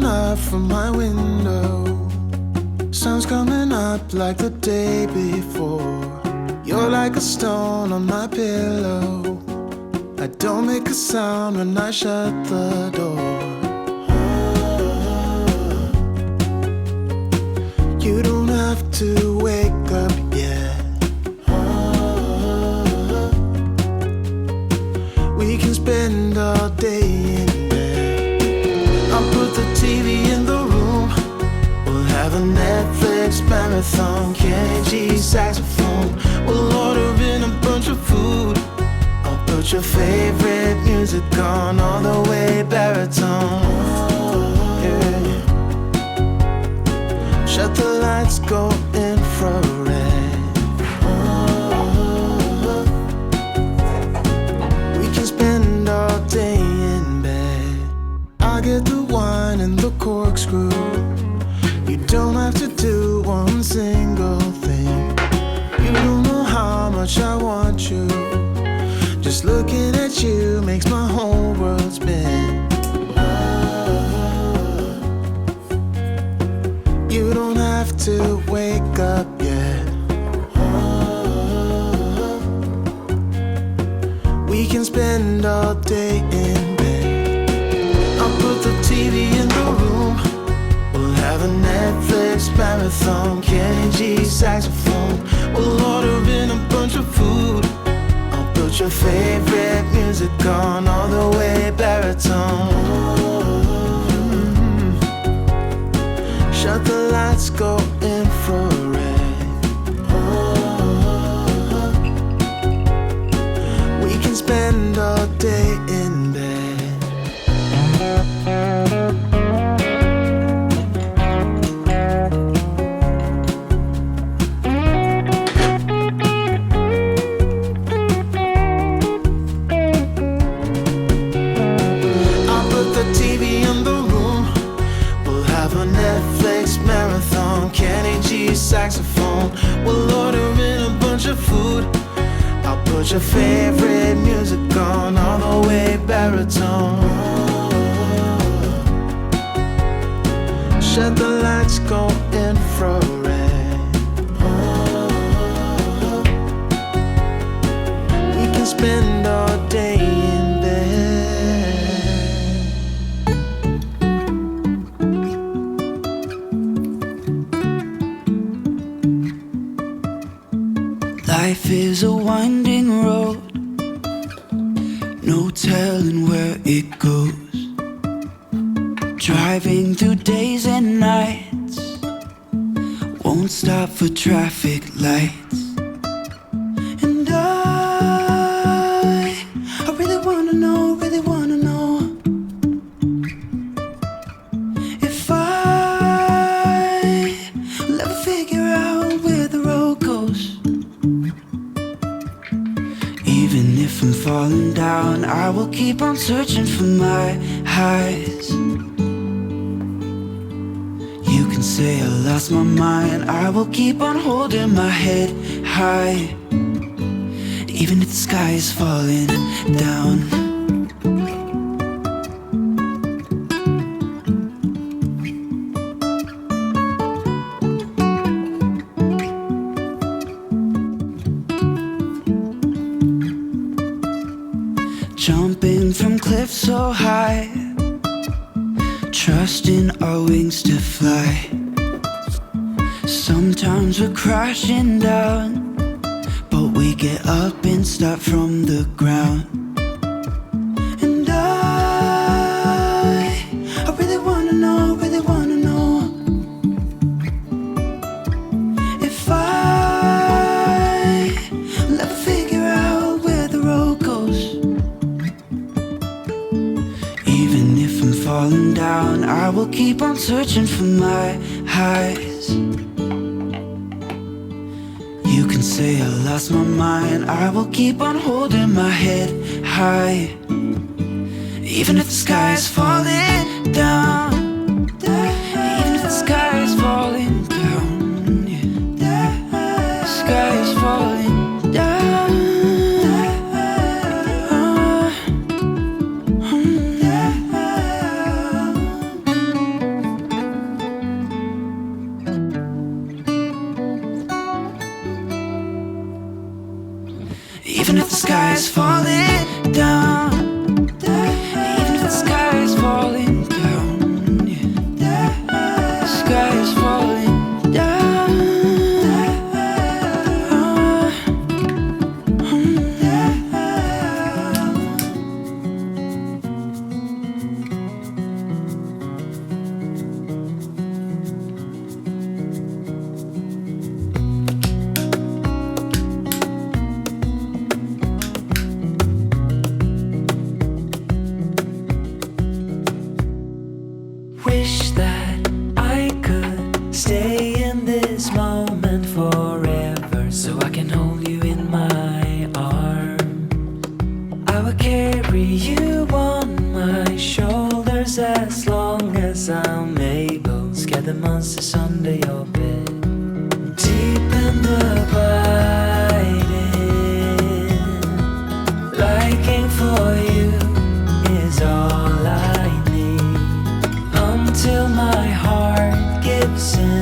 looking up from my window. Sun's coming up like the day before. You're like a stone on my pillow. I don't make a sound when I shut the door. You don't have to wake up yet. We can spend all day in bed. I'll put the TV in the room. We'll have a Netflix marathon. Kenny G saxophone. We'll order in a bunch of food. I'll put your favorite music on all the way baritone. Yeah. Shut the lights, go infrared. We can spend all day in bed. I get the wine and the corkscrew. You don't have to do one single thing. You don't know how much I want you. Just looking at you makes my whole world spin. You don't have to wake up yet. We can spend all day in bed. I'll put the TV in the room. We'll have a Netflix marathon. Kenny G saxophone. We'll order in a bunch of food. I'll put your favorite music on all the way baritone. Shut the lights, go infrared. We can spend all day in bed. I'll put the TV in the room. We'll have a Netflix marathon. Kenny G saxophone. We'll order in a bunch of food. I'll put your favorite music on all the way baritone. Shut the lights, go infrared. We can spend all day in bed. Life is a winding road, no telling where it goes. Driving through days and nights, won't stop for traffic lights. And I really wanna know, if I will ever figure out where the road goes. Even if I'm falling down, I will keep on searching for my highs. You can say I lost my mind, I will keep on holding my head high. Even if the sky is falling down. Jumping from cliffs so high, trusting our wings to fly. Sometimes we're crashing down, but we get up and start from the ground. And I really wanna know, if I will ever figure out where the road goes. Even if I'm falling down, I will keep on searching for my highs. You can say I lost my mind, I will keep on holding my head high. Even if the sky is falling down, even if the sky is falling down, yeah. The sky is falling down. sky's falling down, even if the sky is falling down, yeah. The sky is falling down. Wish that I could stay in this moment forever, so I can hold you in my arms. I will carry you on my shoulders as long as I'm able. Scare the monsters under your bed. Deep and abiding, liking for you is all I need, until my heart gives in.